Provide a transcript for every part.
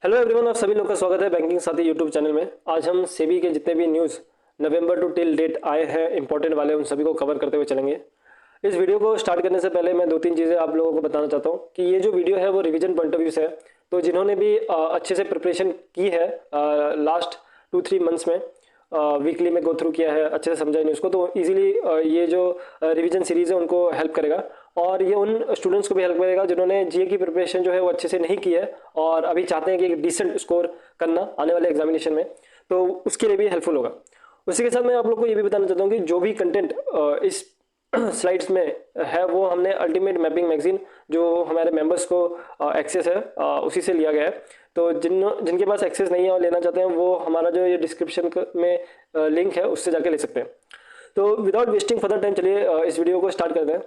Hello everyone, आप सभी लोग का स्वागत है बैंकिंग साथी यूट्यूब चैनल में। आज हम सेबी के जितने भी news November to till date आए हैं इंपॉर्टेंट वाले, उन सभी को कवर करते हुए चलेंगे। इस वीडियो को स्टार्ट करने से पहले मैं दो तीन चीज़ें आप लोगों को बताना चाहता हूँ कि ये जो वीडियो है वो रिवीजन पॉइंट ऑफ व्यू से है। तो जिन्होंने भी अच्छे से प्रिपरेशन की है लास्ट 2-3 मंथ्स में, वीकली में गो थ्रू किया है, अच्छे से समझा है न्यूज़ को, तो इजीली ये जो रिवीजन सीरीज़ है उनको हेल्प करेगा। और ये उन स्टूडेंट्स को भी हेल्प करेगा जिन्होंने जीए की प्रिपरेशन जो है वो अच्छे से नहीं की है और अभी चाहते हैं कि एक डिसेंट स्कोर करना आने वाले एग्जामिनेशन में, तो उसके लिए भी हेल्पफुल होगा। उसी के साथ मैं आप लोग को ये भी बताना चाहता हूँ कि जो भी कंटेंट इस स्लाइड्स में है वो हमने अल्टीमेट मैपिंग मैगजीन जो हमारे मेंबर्स को एक्सेस है उसी से लिया गया है। तो जिनके पास एक्सेस नहीं है और लेना चाहते हैं वो हमारा जो ये डिस्क्रिप्शन में लिंक है उससे जाके ले सकते हैं। तो विदाउट वेस्टिंग फर्दर टाइम चलिए इस वीडियो को स्टार्ट करते हैं।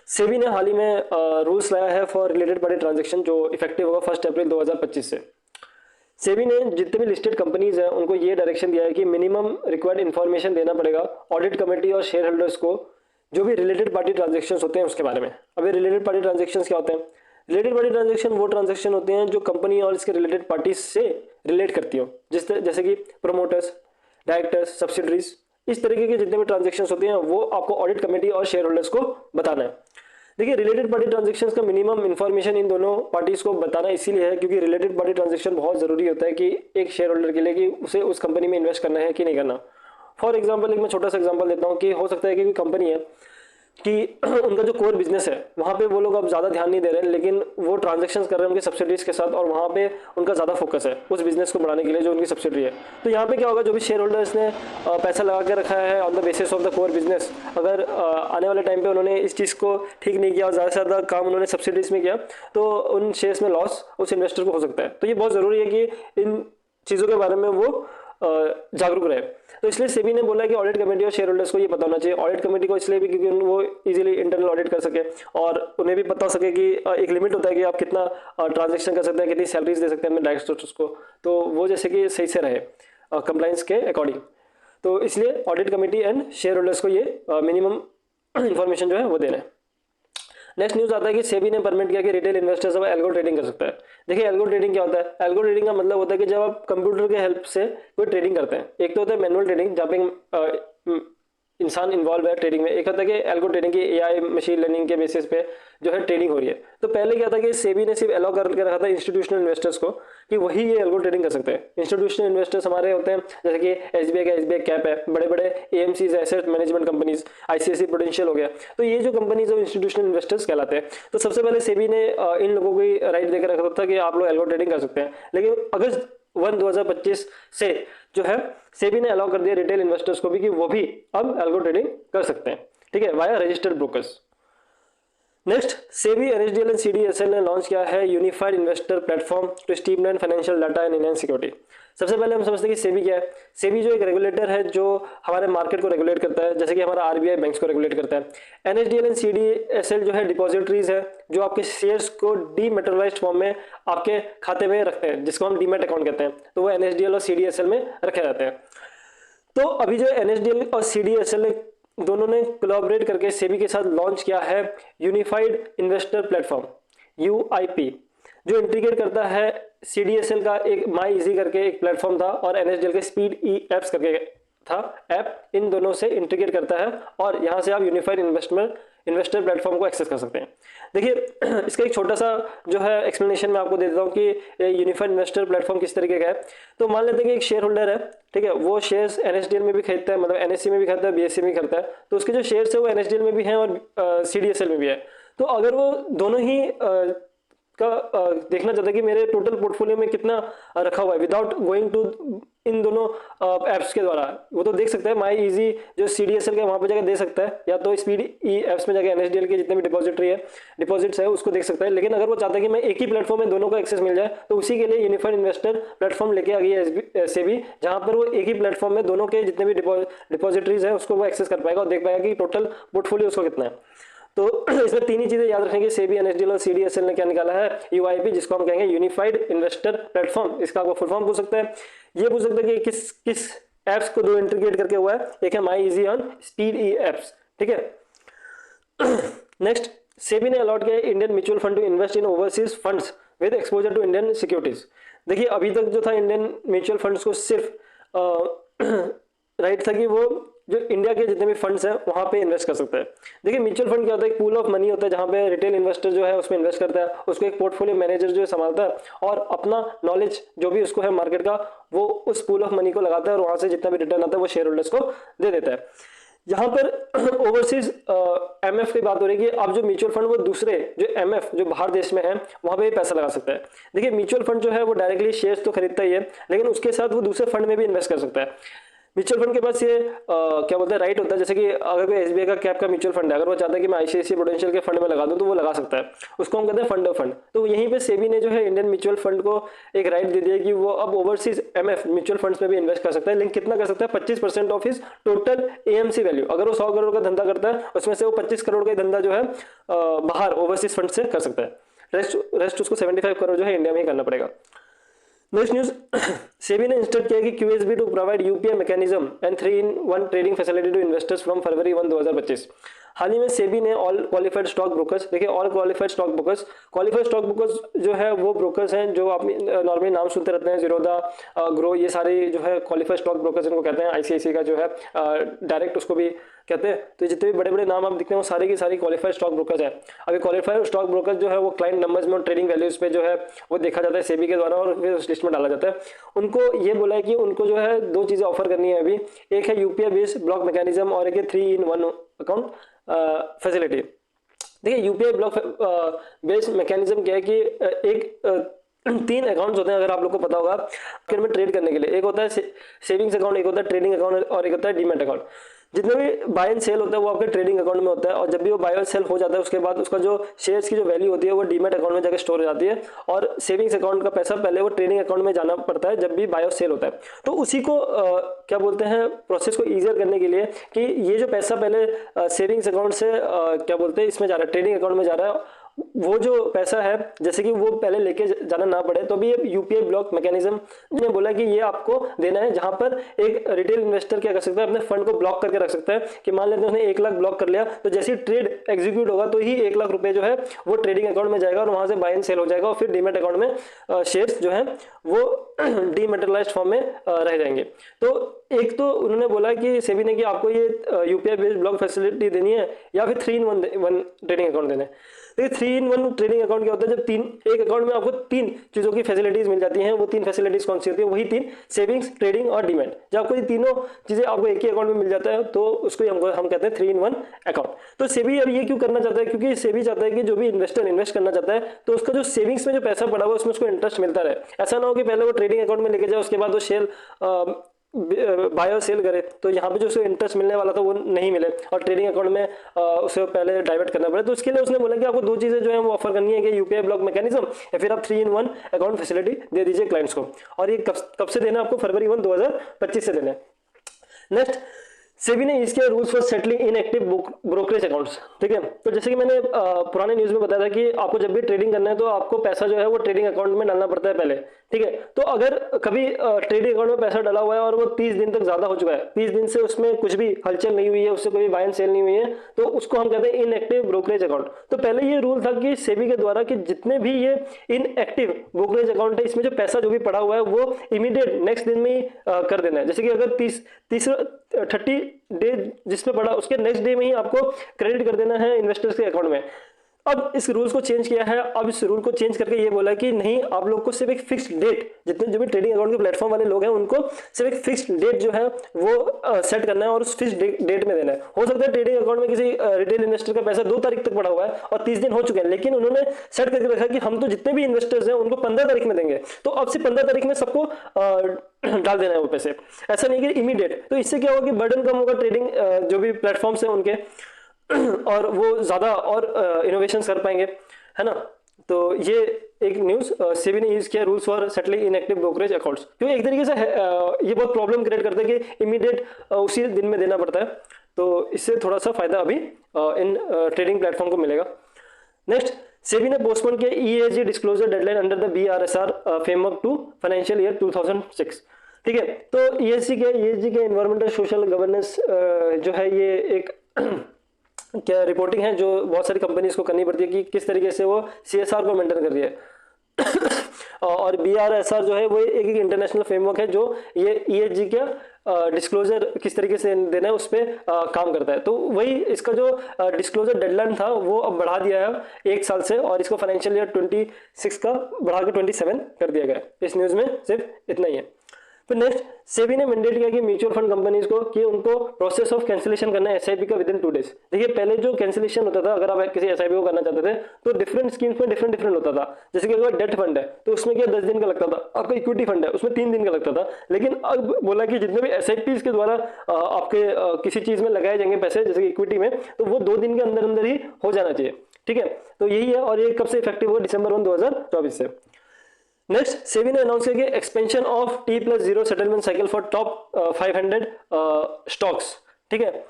सेबी ने हाल ही में रूल्स लाया है फॉर रिलेटेड पार्टी ट्रांजैक्शन जो इफेक्टिव होगा 1 अप्रैल 2025 से। सेबी ने जितने भी लिस्टेड कंपनीज हैं उनको ये डायरेक्शन दिया है कि मिनिमम रिक्वायर्ड इन्फॉर्मेशन देना पड़ेगा ऑडिट कमेटी और शेयर होल्डर्स को जो भी रिलेटेड पार्टी ट्रांजेक्शन होते हैं उसके बारे में। अब ये रिलेटेड पार्टी ट्रांजेक्शन क्या होते हैं? रिलेटेड पार्टी ट्रांजेक्शन वो ट्रांजेक्शन होते हैं जो कंपनी और इसके रिलेटेड पार्टी से रिलेट करती हो, जैसे कि प्रोमोटर्स, डायरेक्टर्स, सब्सिडरीज, इस तरीके के जितने भी ट्रांजेक्शन होते हैं वो आपको ऑडिट कमेटी और शेयर होल्डर्स को बताना है। देखिए, रिलेटेड पार्टी ट्रांजेक्शन्स का मिनिमम इन्फॉर्मेशन इन दोनों पार्टीज को बताना इसीलिए है क्योंकि रिलेटेड पार्टी ट्रांजेक्शन बहुत जरूरी होता है कि एक शेयर होल्डर के लिए कि उसे उस कंपनी में इन्वेस्ट करना है कि नहीं करना। फॉर एग्जाम्पल एक मैं छोटा सा एग्जाम्पल देता हूँ कि हो सकता है कि कोई कंपनी है कि उनका जो कोर बिजनेस है वहाँ पे वो लोग अब ज़्यादा ध्यान नहीं दे रहे हैं, लेकिन वो ट्रांजेक्शन्स कर रहे हैं उनके सब्सिडीज के साथ और वहाँ पे उनका ज़्यादा फोकस है उस बिजनेस को बढ़ाने के लिए जो उनकी सब्सिडरी है। तो यहाँ पे क्या होगा, जो भी शेयर होल्डर्स ने पैसा लगा के रखा है on the basis of the core business, अगर आने वाले टाइम पे उन्होंने इस चीज़ को ठीक नहीं किया और ज़्यादा से ज़्यादा काम उन्होंने सब्सिडीज में किया तो उन शेयर्स में लॉस उस इन्वेस्टर को हो सकता है। तो ये बहुत ज़रूरी है कि इन चीज़ों के बारे में वो जागरूक रहे। तो इसलिए सेबी ने बोला है कि ऑडिट कमेटी और शेयर होल्डर्स को ये पता होना चाहिए। ऑडिट कमेटी को इसलिए भी क्योंकि वो इजीली इंटरनल ऑडिट कर सके और उन्हें भी पता हो सके कि एक लिमिट होता है कि आप कितना ट्रांजैक्शन कर सकते हैं, कितनी सैलरीज दे सकते हैं अपने डायरेक्टर्स को, तो वो जैसे कि सही से रहे कंप्लाइंस के अकॉर्डिंग। तो इसलिए audit committee and share holders को ये मिनिमम इंफॉर्मेशन जो है वो देना है। नेक्स्ट न्यूज आता है कि सेबी ने परमिट किया कि रिटेल इन्वेस्टर्स अब एल्गो ट्रेडिंग कर सकता है। देखिए, एल्गो ट्रेडिंग क्या होता है? एल्गो ट्रेडिंग का मतलब होता है कि जब आप कंप्यूटर के हेल्प से कोई ट्रेडिंग करते हैं। एक तो होता है मैनुअल ट्रेडिंग जहाँ पे इंसान इन्वॉल्व है ट्रेडिंग में, एक होता है कि एल्गो ट्रेडिंग की एआई मशीन लर्निंग के बेसिस पे जो है ट्रेडिंग हो रही है। तो पहले क्या था कि सेबी ने सिर्फ अलाउ करके रखा था इंस्टीट्यूशनल इन्वेस्टर्स को कि वही ये एल्गो ट्रेडिंग कर सकते हैं। इंस्टीट्यूशनल इन्वेस्टर्स हमारे होते हैं जैसे कि एसबीआई का एसबीआई कैप है, बड़े बड़े AMCs asset management companies, ICICI Prudential हो गया। तो ये जो कंपनीज है इंस्टीट्यूशनल इन्वेस्टर्स कहलाते हैं। तो सबसे पहले सेबी ने इन लोगों को राइट देकर रखा था कि आप लोग एल्गो ट्रेडिंग कर सकते हैं, लेकिन अगस्त 1 2025 से जो है सेबी ने अलाउ कर दिया रिटेल इन्वेस्टर्स को भी कि वो भी अब एल्गो ट्रेडिंग कर सकते हैं, ठीक है, via registered brokers. Next, SEBI, NSDL and CDSL ने लॉन्च किया है unified investor platform to streamline financial data and enhance security. सबसे पहले हम समझते हैं कि सेबी क्या है। सेबी जो एक रेगुलेटर है जो हमारे मार्केट को रेगुलेट करता है, जैसे कि हमारा आरबीआई बैंक्स को रेगुलेट करता है। एनएसडीएल एंड सीडीएसएल जो है डिपॉजिटरीज है जो आपके शेयर्स को डीमेटेरियलाइज्ड फॉर्म में आपके खाते में रखते हैं, जिसको हम डीमेट अकाउंट कहते हैं। तो वो एनएसडीएल और सीडीएसएल में रखे जाते हैं। तो अभी जो एनएसडीएल और सीडीएसएल ने दोनों ने कोलैबोरेट करके सेबी के साथ लॉन्च किया है यूनिफाइड इन्वेस्टर प्लेटफॉर्म यूआईपी, जो इंटीग्रेट करता है सीडीएसएल का एक माई इजी करके एक प्लेटफॉर्म था और एनएसडीएल के स्पीड ई एप्स करके था ऐप, इन दोनों से इंटीग्रेट करता है और यहां से आप यूनिफाइड इन्वेस्टर प्लेटफॉर्म को एक्सेस कर सकते हैं। देखिए, इसका एक छोटा सा जो है एक्सप्लेनेशन मैं आपको दे देता हूँ कि यूनिफाइड इन्वेस्टर प्लेटफॉर्म किस तरीके का है। तो मान लेते हैं कि एक शेयर होल्डर है, ठीक है, वो शेयर्स एनएसडीएल में भी खरीदता है, मतलब एनएससी में भी खरीदता है, बीएससी में भी खरीदता है। तो उसके जो शेयर्स है वो एनएसडीएल में भी हैं और सीडीएसएल में भी है। तो अगर वो दोनों ही देखना चाहता है कि मेरे टोटल पोर्टफोलियो में कितना रखा हुआ है विदाउट गोइंग टू इन दोनों एप्स के द्वारा, वो तो देख सकता है माई इजी जो सीडीएसएल का वहां पर जाकर दे सकता है, या तो स्पीड ई एप्स में जाकर एनएसडीएल के जितने भी डिपॉजिट्स है उसको देख सकता है। लेकिन अगर वो चाहता है कि मैं एक ही प्लेटफॉर्म में दोनों को एक्सेस मिल जाए तो उसी के लिए यूनिफाइड इन्वेस्टर प्लेटफॉर्म लेके आ गई है सेबी, जहां पर वो एक ही प्लेटफॉर्म में दोनों के जितने भी डिपॉजिटरीज है उसको वो एक्सेस कर पाएगा और देख पाएगा कि टोटल पोर्टफोलियो उसको कितना है। तो इसमें तीन ही चीजें याद रखेंगे, सेबी, एनएसडीएल और सीडीएसएल ने क्या निकाला है, यूआईपी, जिसको हम कहेंगे यूनिफाइड इन्वेस्टर प्लेटफॉर्म। इसका आपको फुल फॉर्म पूछ सकते हैं, ये पूछ सकते हैं कि किस किस एप्स को दो इंटीग्रेट करके हुआ है। एक है my easy on speed E apps, ठीक है। नेक्स्ट, सेबी ने अलॉट किया Indian mutual fund to invest in overseas funds with exposure to Indian securities. देखिए अभी तक जो था इंडियन म्यूचुअल फंड्स को सिर्फ राइट था कि वो जो इंडिया के जितने भी फंड्स हैं वहां पे इन्वेस्ट कर सकते हैं। देखिए म्यूचुअल फंड क्या होता है, एक पूल ऑफ मनी होता है जहां पे रिटेल इन्वेस्टर जो है उसमें इन्वेस्ट करता है, उसको एक पोर्टफोलियो मैनेजर जो है संभालता है और अपना नॉलेज जो भी उसको है मार्केट का वो उस पूल ऑफ मनी को लगाता है और वहां से जितना भी रिटर्न आता है वो शेयर होल्डर्स को दे देता है। यहाँ पर ओवरसीज एमएफ की बात हो रही है कि अब जो म्यूचुअल फंड वो दूसरे जो एमएफ जो बाहर देश में है वहां पे पैसा लगा सकता है। देखिए म्यूचुअल फंड जो है वो डायरेक्टली शेयर्स तो खरीदता ही है, लेकिन उसके साथ वो दूसरे फंड में भी इन्वेस्ट कर सकता है। म्यूचुअल फंड के पास ये क्या बोलते हैं राइट होता है, जैसे कि अगर कोई एसबीआई का कैप का म्यूचुअल फंड है, अगर वो चाहता है कि मैं आईसीआईसीआई प्रूडेंशियल के फंड में लगा दूं तो वो लगा सकता है, उसको हम कहते हैं फंड ऑफ फंड। तो यहीं पे सेबी ने जो है इंडियन म्यूचुअल फंड को एक राइट दे दिया कि वो अब ओवरसीज एमएफ म्यूचुअल फंड्स में भी इन्वेस्ट कर सकता है, लेकिन कितना कर सकता है 25% of his total AMC value. अगर वो 100 करोड़ का धंधा करता है उसमें से वो 25 करोड़ का धंधा जो है बाहर ओवरसीज फंड से कर सकता है, रेस्ट उसको 75 करोड़ जो है इंडिया में ही करना पड़ेगा। नेक्स्ट न्यूज, सेबी ने इंस्ट्रक्ट किया कि QSB to provide UPI mechanism and 3-in-1 trading facility to investors from February 1, 2025। हाल ही में सेबी ने ऑल क्वालिफाइड स्टॉक ब्रोकर्स, देखिए ऑल क्वालिफाइड स्टॉक ब्रोकर्स जो है वो ब्रोकर्स हैं जो आप नॉर्मली नाम सुनते रहते हैं, जीरोधा, ग्रो, ये सारे जो है क्वालिफाइड स्टॉक ब्रोकर्स इनको कहते हैं। आईसीआईसीआई का जो है डायरेक्ट उसको भी कहते हैं। तो जितने भी बड़े बड़े नाम आप दिखते हैं वो सारे की सारी क्वालिफाइड स्टॉक ब्रोकर्स है। अभी क्वालिफाइड स्टॉक ब्रोकर्स जो है वो क्लाइंट नंबर्स में और ट्रेडिंग वैल्यूज पे जो है वो देखा जाता है सेबी के द्वारा और फिर उस लिस्ट में डाला जाता है। उनको ये बोला है कि उनको जो है 2 चीजें ऑफर करनी है अभी, एक है यूपीआई बेस्ड ब्लॉक मैकेनिज्म और एक है 3-in-1 अकाउंट फैसिलिटी। देखिए यूपीआई ब्लॉक बेस्ड मैकेनिज्म क्या है कि एक 3 अकाउंट्स होते हैं, अगर आप लोग को पता होगा मार्केट में ट्रेड करने के लिए। एक होता है सेविंग्स अकाउंट, एक होता है ट्रेडिंग अकाउंट और एक होता है डीमैट अकाउंट। जितने भी बाय एंड सेल होता है वो आपके ट्रेडिंग अकाउंट में होता है और जब भी वो बाय और सेल हो जाता है उसके बाद उसका जो शेयर्स की जो वैल्यू होती है वो डीमैट अकाउंट में जाकर स्टोर हो जाती है और सेविंग्स अकाउंट का पैसा पहले वो ट्रेडिंग अकाउंट में जाना पड़ता है जब भी बाय और सेल होता है। तो उसी को क्या बोलते हैं प्रोसेस को ईजियर करने के लिए कि ये जो पैसा पहले सेविंग्स अकाउंट से क्या बोलते हैं इसमें जा रहा है, ट्रेडिंग अकाउंट में जा रहा है, वो जो पैसा है जैसे कि वो पहले लेके जाना ना पड़े, तो भी ये यूपीआई ब्लॉक मैकेनिज्म ने बोला कि ये आपको देना है, जहां पर एक रिटेल इन्वेस्टर क्या कर सकता है अपने फंड को ब्लॉक करके रख सकता है कि मान लेते हैं उसने 1 लाख ब्लॉक कर लिया तो जैसे ही ट्रेड एग्जीक्यूट होगा तो ही 1 लाख रुपए जो है वो ट्रेडिंग अकाउंट में जाएगा और वहां से बाय एंड सेल हो जाएगा और फिर डीमैट अकाउंट में शेयर्स जो है वो डीमेटेरियलाइज्ड फॉर्म में रह जाएंगे। तो एक तो उन्होंने बोला कि सेबी ने कि आपको ये यूपीआई बेस्ड ब्लॉक फैसिलिटी देनी है या फिर 3-in-1 ट्रेडिंग अकाउंट देना है। देखिए 3-in-1 ट्रेडिंग अकाउंट क्या होता है, जब एक अकाउंट में आपको 3 चीजों की फैसिलिटीज मिल जाती हैं। वो 3 फैसिलिटीज कौन सी होती है, वही 3 सेविंग्स, ट्रेडिंग और डीमैट। जब आपको ये तीनों चीजें आपको एक ही अकाउंट में मिल जाता है तो उसको हम कहते हैं 3-in-1 अकाउंट। तो सेबी अब ये क्यों करना चाहता है, क्योंकि सेबी चाहता है कि जो भी इन्वेस्टर इन्वेस्ट करना चाहता है तो उसका जो सेविंग्स में जो पैसा पड़ा हुआ है उसमें उसको इंटरेस्ट मिलता रहे। ऐसा ना हो कि पहले वो ट्रेडिंग अकाउंट में लेके जाए उसके बाद वो शेयर बाय और सेल करे तो यहाँ पे जो उसे इंटरेस्ट मिलने वाला था वो नहीं मिले और ट्रेडिंग अकाउंट में उसे पहले डाइवर्ट करना पड़े। तो उसके लिए उसने बोला कि आपको 2 चीजें जो है वो ऑफर करनी है कि यूपीआई ब्लॉक मैकेनिज्म या फिर आप 3-in-1 अकाउंट फैसिलिटी दे दीजिए क्लाइंट्स को। और ये कब से देना, आपको फरवरी 1, 2025 से देना है। नेक्स्ट, सेबी ने इसके rules for settling inactive brokerage accounts. ठीक है, तो जैसे कि मैंने पुराने न्यूज में बताया था कि आपको जब भी ट्रेडिंग करना है तो आपको पैसा जो है वो ट्रेडिंग अकाउंट में डालना पड़ता है पहले। ठीक है, तो अगर कभी ट्रेडिंग अकाउंट में पैसा डाला हुआ है और वो 30 दिन तक ज्यादा हो चुका है, 30 दिन से उसमें कुछ भी हलचल नहीं हुई है, उससे कोई बाय एंड सेल नहीं हुई है, तो उसको हम कहते हैं इनएक्टिव ब्रोकरेज अकाउंट। तो पहले ये रूल था कि सेबी के द्वारा कि जितने भी ये इनएक्टिव ब्रोकरेज अकाउंट है इसमें जो पैसा जो भी पड़ा हुआ है वो इमीडिएट नेक्स्ट दिन में ही कर देना है। जैसे कि अगर 30 डे जिसमें पड़ा उसके नेक्स्ट डे में ही आपको क्रेडिट कर देना है इन्वेस्टर्स के अकाउंट में। अब इस रूल्स को चेंज किया है, अब इस रूल को चेंज करके ये बोला कि नहीं, आप लोग को सिर्फ एक फिक्स्ड डेट, जितने जो भी ट्रेडिंग अकाउंट के प्लेटफॉर्म वाले लोग हैं उनको सिर्फ एक फिक्स्ड डेट जो है वो सेट करना है और उस फिक्स्ड डेट में देना है। हो सकता है ट्रेडिंग अकाउंट में किसी रिटेल इन्वेस्टर का पैसा 2 तारीख तक पड़ा हुआ है और 30 दिन हो चुके हैं, लेकिन उन्होंने सेट करके रखा कि हम तो जितने भी इन्वेस्टर्स हैं उनको 15 तारीख में देंगे, तो अब से 15 तारीख में सबको डाल देना है वो पैसे, ऐसा नहीं कि इमीडिएट। तो इससे क्या होगा कि बर्डन कम होगा ट्रेडिंग जो भी प्लेटफॉर्म्स हैं उनके और वो ज्यादा और इनोवेशन कर पाएंगे, है ना। तो ये एक न्यूज सेबी ने यूज किया rules for settling inactive brokerage accounts, क्योंकि एक तरीके से ये बहुत प्रॉब्लम क्रिएट करता है कि इमीडिएट उसी दिन में देना पड़ता है। तो इससे थोड़ा सा फायदा अभी इन ट्रेडिंग प्लेटफॉर्म को मिलेगा। नेक्स्ट, सेबी ने पोस्टपोन किया ESG disclosure deadline under the BRSR framework to financial year 2006। ठीक है, तो ESG के एनवायरमेंटल सोशल गवर्नेंस जो है ये एक क्या रिपोर्टिंग है जो बहुत सारी कंपनीज को करनी पड़ती है कि किस तरीके से वो CSR को मेंटेन कर रही है। और BRSR जो है वो एक इंटरनेशनल फ्रेमवर्क है जो ये ESG का डिस्क्लोजर किस तरीके से देना है उस पर काम करता है। तो वही इसका जो डिस्क्लोजर डेडलाइन था वो अब बढ़ा दिया है 1 साल से, और इसको फाइनेंशियल ईयर 26 का बढ़ा के 27 कर दिया गया है। इस न्यूज़ में सिर्फ इतना ही है। फिर नेक्स्ट, सेबी ने मैंडेट किया कि म्यूचुअल फंड कंपनीज को कि उनको प्रोसेस ऑफ कैंसिलेशन करना है एसआईपी का विदिन 2 डेज। देखिए पहले जो कैंसिलेशन होता था, अगर आप किसी एसआईपी को करना चाहते थे तो डिफरेंट स्कीम्स में डिफरेंट होता था। जैसे कि अगर डेट फंड है तो उसमें क्या 10 दिन का लगता था, आपका इक्विटी फंड है उसमें 3 दिन का लगता था। लेकिन अब बोला कि जितने भी एसआईपी के द्वारा आपके किसी चीज में लगाए जाएंगे पैसे, जैसे कि इक्विटी में, तो वो 2 दिन के अंदर अंदर ही हो जाना चाहिए। ठीक है, तो यही है, और ये कब से इफेक्टिव हुआ? December 1, 2024 से। नेक्स्ट, सेबी ने अनाउंस किया कि expansion of T+0 settlement cycle for top 500 stocks. ठीक है,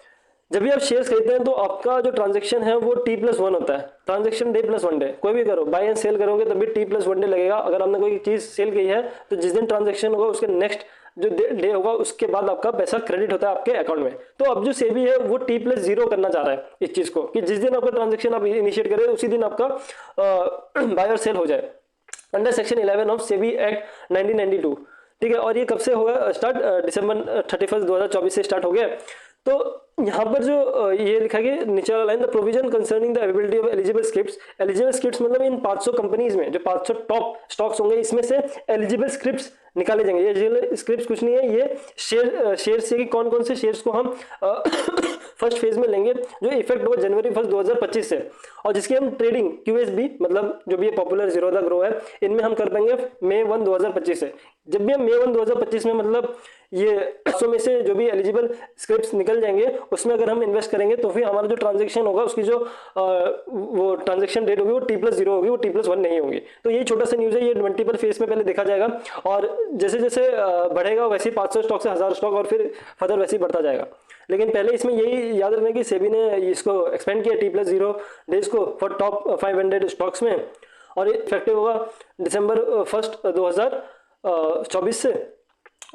जब भी आप शेयर्स खरीदते हैं तो आपका जो ट्रांजैक्शन है वो T+1 होता है, ट्रांजैक्शन डे प्लस 1 डे। कोई भी करो, बाय एंड सेल करोगे तभी T+1 डे लगेगा। अगर आपने कोई चीज सेल की है तो जिस दिन ट्रांजैक्शन होगा उसके नेक्स्ट जो डे होगा उसके बाद आपका पैसा क्रेडिट होता है आपके अकाउंट में। तो अब जो सेबी है वो T+0 करना चाह रहा है इस चीज को, कि जिस दिन आपका ट्रांजैक्शन आप इनिशिएट करें उसी दिन आपका बाय और सेल हो जाए, under section 11 of SEBI act 1992। ठीक है, और ये कब से होगा स्टार्ट? December 31, 2024 से स्टार्ट हो गया। तो यहाँ पर जो ये लिखा गया नीचे वाला line, the provision concerning the availability of eligible scripts मतलब इन 500 कंपनीज में जो 500 टॉप स्टॉक्स होंगे इसमें से एलिजिबल स्क्रिप्ट्स निकाले जाएंगे। ये एलिजिबल स्क्रिप्ट्स कुछ नहीं है, ये शेयर से कि कौन कौन से शेयर्स को हम फर्स्ट फेज में लेंगे जो इफेक्ट हुआ January 1, 2025 से, और जिसकी हम ट्रेडिंग QSB मतलब जो भी ये पॉपुलर जीरोधा ग्रो है इनमें हम कर पाएंगे May 1, 2025 से। जब भी हम May 1, 2025 में मतलब ये 500 में से जो भी एलिजिबल स्क्रिप्ट्स निकल जाएंगे उसमें अगर हम इन्वेस्ट करेंगे तो फिर हमारा जो ट्रांजैक्शन होगा उसकी जो वो ट्रांजैक्शन डेट होगी वो T+0 होगी, वो T+1 नहीं होगी। तो ये छोटा सा न्यूज़ है, ये मल्टीपल फेज में पहले देखा जाएगा, और जैसे जैसे बढ़ेगा वैसे ही 500 स्टॉक से 1000 स्टॉक और फिर फर्दर वैसे ही बढ़ता जाएगा। लेकिन पहले इसमें यही याद रखना कि सेबी ने इसको एक्सपेंड किया T+0 डेज को फॉर टॉप 500 स्टॉक्स में, और ये इफेक्टिव होगा December 1, 2024 से,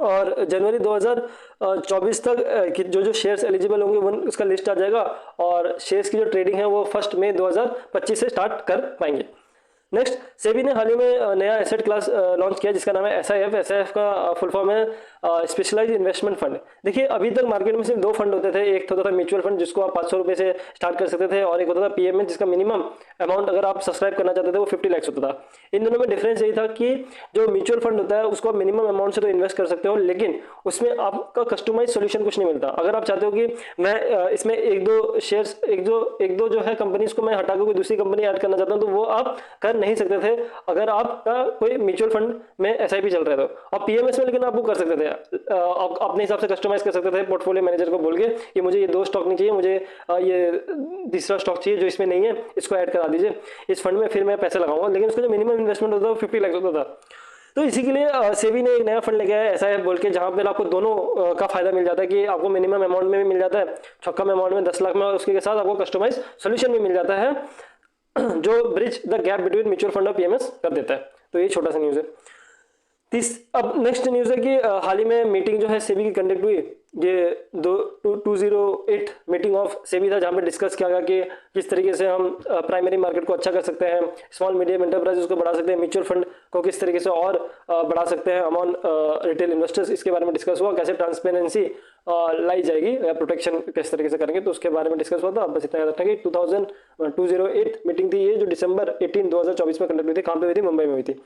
और जनवरी 2024 तक जो शेयर्स एलिजिबल होंगे वो उसका लिस्ट आ जाएगा, और शेयर्स की जो ट्रेडिंग है वो 1 मई 2025 से स्टार्ट कर पाएंगे। नेक्स्ट, सेबी ने हाल ही में नया एसेट क्लास लॉन्च किया जिसका नाम है SIF। SIF का फुल फॉर्म है स्पेशलाइज्ड इन्वेस्टमेंट फंड। देखिए अभी तक मार्केट में सिर्फ 2 फंड होते थे, एक होता था म्यूचुअल फंड जिसको आप 500 रुपये से स्टार्ट कर सकते थे, और एक होता था PMS जिसका मिनिमम अमाउंट अगर आप सब्सक्राइब करना चाहते थे वो 50 लाख होता था। इन दोनों में डिफरेंस यही था कि जो म्यूचुअल फंड होता है उसको आप मिनिमम अमाउंट से तो इन्वेस्ट कर सकते हो, लेकिन उसमें आपका कस्टमाइज सोल्यूशन कुछ नहीं मिलता। अगर आप चाहते हो कि मैं इसमें एक दो शेयर्स एक दो जो है कंपनीज को मैं हटा के कोई दूसरी कंपनी ऐड करना चाहता हूँ तो वो आप कर नहीं सकते थे अगर आपका कोई म्यूचुअल फंड में SIP चल रहा है तो। और PMS में लेकिन आप वो कर सकते थे, आप अपने हिसाब से कस्टमाइज कर सकते थे पोर्टफोलियो मैनेजर को बोल के कि मुझे ये 2 स्टॉक नहीं चाहिए, मुझे ये तीसरा स्टॉक चाहिए जो इसमें नहीं है, इसको ऐड करा दीजिए इस फंड में, फिर मैं पैसे लगाऊंगा। लेकिन उसका जो मिनिमम इन्वेस्टमेंट होता था वो 50 लाख होता था। तो इसी के लिए सेबी ने एक नया फंड लेके आया SIF बोल के, जहां पर आपको दोनों का फायदा मिल जाता है कि आपको मिनिमम अमाउंट में भी मिल जाता है, कम अमाउंट में 10 लाख में, और उसके साथ आपको कस्टमाइज सोल्यूशन भी मिल जाता है जो bridge the gap between mutual fund और PMS कर देता है। तो ये छोटा सा न्यूज़ है। अब नेक्स्ट न्यूज़ है कि हाल ही में मीटिंग जो है सेबी की कंडक्ट हुई, ये 208 मीटिंग ऑफ सेबी था, जहाँ पे डिस्कस किया गया कि किस तरीके से हम प्राइमरी मार्केट को अच्छा कर सकते हैं, स्मॉल मीडियम एंटरप्राइजेस को बढ़ा सकते हैं, म्यूचुअल फंड को किस तरीके से और बढ़ा सकते हैं अमॉन रिटेल इन्वेस्टर्स, इसके बारे में डिस्कस हुआ। कैसे ट्रांसपेरेंसी लाई जाएगी या प्रोटेक्शन किस तरीके से करेंगे, तो उसके बारे में डिस्कस हुआ था। बस इतना याद रखना कि 208 मीटिंग थी ये, जो December 18, 2024 में कंडक्ट हुई थी। कहाँ पे हुई थी? मुंबई में हुई थी।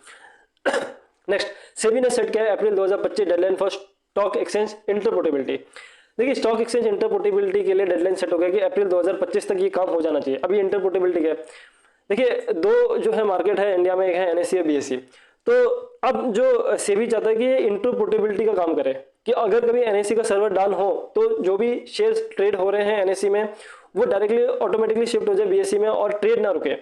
नेक्स्ट, सेबी ने सेट किया अप्रैल 2025 डेडलाइन फॉर स्टॉक एक्सचेंज इंटरपोर्टेबिलिटी। देखिए स्टॉक एक्सचेंज इंटरपोर्टेबिलिटी के लिए डेडलाइन सेट हो गया कि अप्रैल 2025 तक ये काम हो जाना चाहिए। अभी इंटरपोर्टेबिलिटी क्या है? देखिए 2 जो है मार्केट है इंडिया में, एक है NSE और BSE। तो अब जो सेबी चाहता है कि ये इंटरपोर्टेबिलिटी का काम करे, कि अगर कभी NSE का सर्वर डाउन हो तो जो भी शेयर्स ट्रेड हो रहे हैं NSE में वो डायरेक्टली ऑटोमेटिकली शिफ्ट हो जाए BSE में और ट्रेड ना रुके।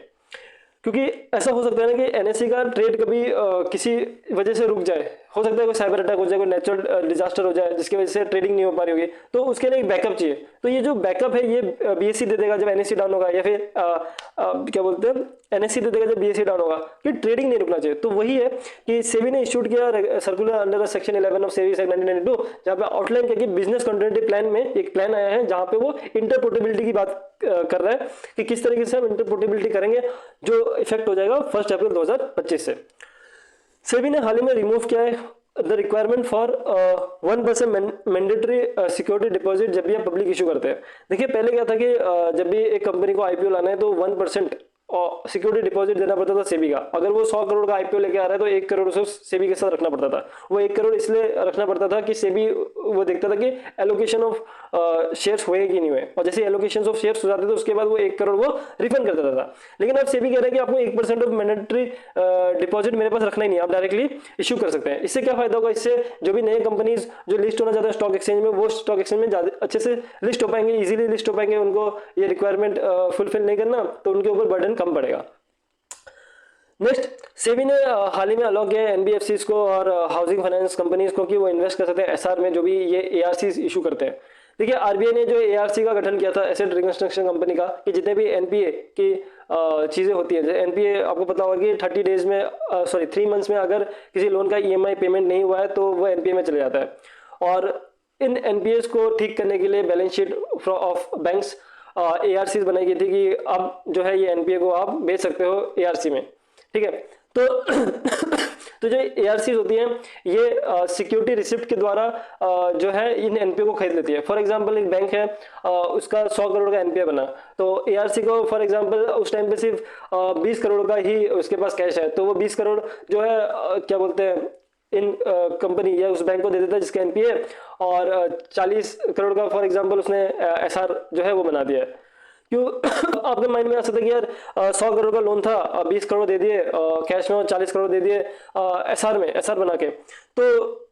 क्योंकि ऐसा हो सकता है ना कि NSE का ट्रेड कभी किसी वजह से रुक जाए, हो सकता है कोई साइबर अटैक हो जाए, कोई नेचुरल डिजास्टर हो जाए जिसकी वजह से ट्रेडिंग नहीं हो पा रही होगी, तो उसके लिए एक बैकअप चाहिए। तो ये जो बैकअप है ये BSE दे देगा जब NSE डाउन होगा, या फिर क्या बोलते हैं NSE दे देगा जब BSE डाउन होगा, कि ट्रेडिंग नहीं रुकना चाहिए। तो वही है कि सेबी ने इशूड किया circular under section 11 of SEBI act 1992, जहाँ पे आउटलाइन किया कि बिजनेस कंटिन्यूटी प्लान में एक प्लान आया है जहाँ पे वो इंटरपोर्टेबिलिटी की बात कर रहा है कि किस तरीके से हम इंटरपोर्टेबिलिटी करेंगे, जो इफेक्ट हो जाएगा 1 अप्रैल 2025 से। सेबी ने हाल ही में रिमूव किया है the requirement for 1% mandatory security deposit जब भी आप पब्लिक इशू करते हैं। देखिए पहले क्या था कि जब भी एक कंपनी को आईपीओ लाना है तो 1% सिक्योरिटी डिपॉजिट देना पड़ता था सेबी का। अगर वो 100 करोड़ का आईपीओ लेके आ रहा है तो 1 करोड़ उसे सेबी के साथ रखना पड़ता था। वो 1 करोड़ इसलिए रखना पड़ता था कि सेबी वो देखता था कि एलोकेशन ऑफ शेयर्स हुए कि नहीं हुए, और जैसे एलोकेशन ऑफ शेयर्स हो जाते थे उसके बाद वो 1 करोड़ वो रिफंड कर देता था। लेकिन अब सेबी कह रहा है कि आपको 1% ऑफ मैंडेटरी डिपॉजिट मेरे पास रखना ही नहीं, आप डायरेक्टली इशू कर सकते हैं। इससे क्या फायदा होगा, इससे जो भी नए कंपनीज जो लिस्ट होना चाहते हैं स्टॉक एक्सचेंज में, वो स्टॉक एक्सचेंज में ज्यादा अच्छे से लिस्ट हो पाएंगे, इजीली लिस्ट हो पाएंगे। उनको ये रिक्वायरमेंट फुलफिल नहीं करना तो उनके ऊपर बर्डन कम पड़ेगा। नेक्स्ट, सेबी ने हाल ही में अलाउ किया है एनबीएफसीज को और हाउसिंग फाइनेंस कंपनीज को कि वो इन्वेस्ट कर सकते हैं एसआर में, जो भी ये एआरसीज इशू करते हैं। देखिए आरबीआई ने जो एआरसी का गठन किया था, एसेट रिकंस्ट्रक्शन कंपनी का, कि जितने भी एनपीए की चीजें होती है, एनपीए आपको पता होगा कि 30 डेज में 3 मंथ्स में अगर किसी लोन का ईएमआई पेमेंट नहीं हुआ है तो वो एनपीए में चले जाता है। और इन एनपीएस को ठीक करने के लिए balance sheet of banks ARCs बनाई गई थी कि अब जो है ये एनपीए को आप बेच सकते हो एआरसी में, ठीक है। तो तो जो एआरसीज होती हैं ये सिक्योरिटी रिसिप्ट के द्वारा जो है इन एनपीए को खरीद लेती है। फॉर एग्जांपल एक बैंक है, उसका 100 करोड़ का एनपीए बना, तो एआरसी को फॉर एग्जांपल उस टाइम पे सिर्फ 20 करोड़ का ही उसके पास कैश है, तो वो 20 करोड़ जो है क्या बोलते हैं इन कंपनी या उस बैंक को दे देता है जिसका एनपीए, और 40 करोड़ का फॉर एग्जांपल उसने एसआर जो है वो बना दिया है। क्यों आपके माइंड में आ सकता है कि यार 100 करोड़ का लोन था, 20 करोड़ दे दिए कैश में और 40 करोड़ दे दिए एसआर में, एसआर बना के, तो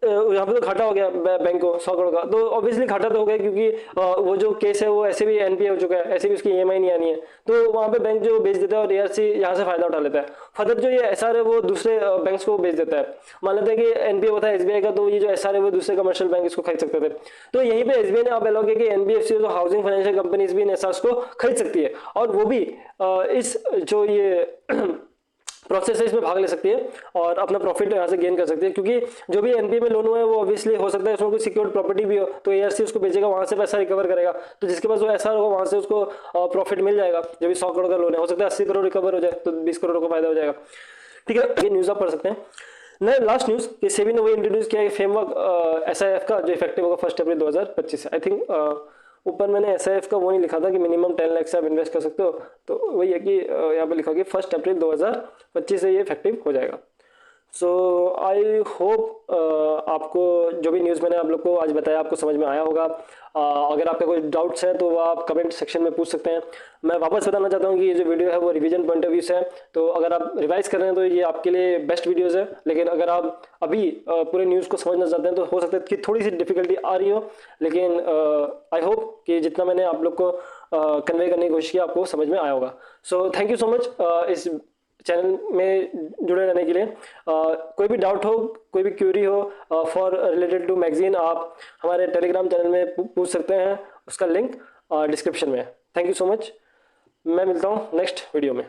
यहाँ पे तो घाटा हो गया बैंक को 100 करोड़ का। तो ऑब्वियसली घाटा तो हो गया क्योंकि वो जो केस है वो ऐसे भी एनपीए हो चुका है, ऐसे भी उसकी ईएमआई नहीं आनी है, तो वहाँ पे बैंक जो बेच देता है और एआरसी यहाँ से फायदा उठा लेता है। फर्दर जो ये एसआर है वो दूसरे बैंक्स को बेच देता है। मान लेते हैं कि एनपीए होता है एसबीआई का, तो ये जो एसआर है वो दूसरे कमर्शियल बैंक इसको खरीद सकते थे। तो यहीं पे एसबीआई ने आप अलाउ किया कि एनबीएफसी जो हाउसिंग फाइनेंशियल कंपनीज भी इन एसआर को खरीद सकती है, और वो भी इस जो ये प्रोसेस है इसमें भाग ले सकती है और अपना प्रॉफिट यहाँ से गेन कर सकती है। क्योंकि जो भी एनपीए में लोन हुआ है वो ऑब्वियसली हो सकता है उसमें कोई सिक्योर्ड प्रॉपर्टी भी हो, तो एआरसी उसको बेचेगा, वहां से पैसा रिकवर करेगा, तो जिसके पास वो ऐसा होगा वहां से उसको प्रॉफिट मिल जाएगा। जो भी 100 करोड़ का लोन है, हो सकता है 80 करोड़ रिकवर हो जाए तो 20 करोड़ का फायदा हो जाएगा, ठीक है। ये न्यूज आप पढ़ सकते हैं। नहीं, लास्ट न्यूज कि सेबी ने वही इंट्रोड्यूस किया है फ्रेमवर्क एसआईएफ का, जो इफेक्टिव होगा 1 अप्रैल 2025 से। आई थिंक ऊपर मैंने एसआईएफ का वो नहीं लिखा था कि मिनिमम 10 लाख से आप इन्वेस्ट कर सकते हो, तो वही है कि यहाँ पे लिखा कि 1 अप्रैल 2025 से ये इफेक्टिव हो जाएगा। सो आई होप आपको जो भी न्यूज़ मैंने आप लोग को आज बताया आपको समझ में आया होगा। अगर आपका कोई डाउट्स है तो वो आप कमेंट सेक्शन में पूछ सकते हैं। मैं वापस बताना चाहता हूँ कि ये जो वीडियो है वो रिवीजन पॉइंट ऑफ व्यू से है, तो अगर आप रिवाइज कर रहे हैं तो ये आपके लिए बेस्ट वीडियोस है। लेकिन अगर आप अभी पूरे न्यूज़ को समझना चाहते हैं तो हो सकता है कि थोड़ी सी डिफिकल्टी आ रही हो, लेकिन आई होप कि जितना मैंने आप लोग को कन्वे करने की कोशिश की आपको समझ में आया होगा। So thank you so much इस चैनल में जुड़े रहने के लिए। कोई भी डाउट हो, कोई भी क्यूरी हो फॉर रिलेटेड टू मैगजीन, आप हमारे टेलीग्राम चैनल में पूछ सकते हैं, उसका लिंक डिस्क्रिप्शन में है। थैंक यू सो मच, मैं मिलता हूँ नेक्स्ट वीडियो में।